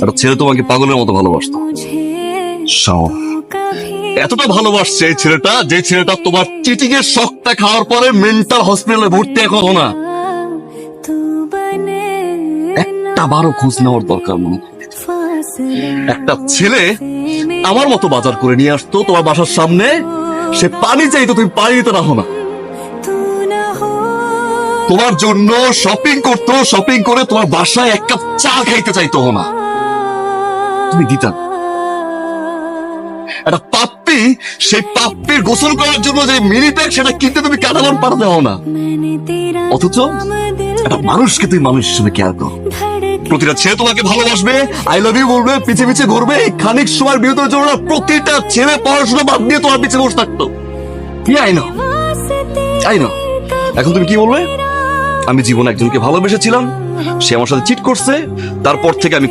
একটা ছেলে তোমাকে পাগলের মতো ভালোবাসতো। শাওন, এতটা ভালোবাসছে এই ছেলেটা, যে ছেলেটা তোমার চিটিং এর শখটা খাওয়ার পরে মেন্টাল হসপিটালে ভর্তি এখনো না। একটা বারো খোঁজ নেওয়ার দরকার মনে হয়। একটা ছেলে আমার মতো বাজার করে নিয়ে আসতো তোমার বাসার সামনে, সে পানি চাইতো, তুমি পানি দিতে রাখো না। তোমার জন্য শপিং করতো, শপিং করে তোমার বাসায় এক কাপ চা খাইতে চাইতো না, তুমি দিতা না। একটা পাপ্পি, সেই পাপ্পির গোসল করার জন্য যে মিনি প্যাক সেটা কিনতে তুমি কাটাবার পাঠাতে হও না। অথচ একটা মানুষকে তুমি মানুষ হিসেবে কেয়ার করো। প্রতিটা ছেলে তোমাকে ভালোবাসবে, আই লাভ ইউ বলবে, পিছে পিছে ঘুরবে। এই খানিক সময় বিরতির জন্য প্রতিটা ছেলে পড়াশোনা বাদ দিয়ে তোমার পিছে বসে থাকতো। কি আই নো, এখন তুমি কি বলবে? আমি জীবনে একজনকে ভালোবেসেছিলাম, সে আমার সাথে চিট করছে, তারপর থেকে আমি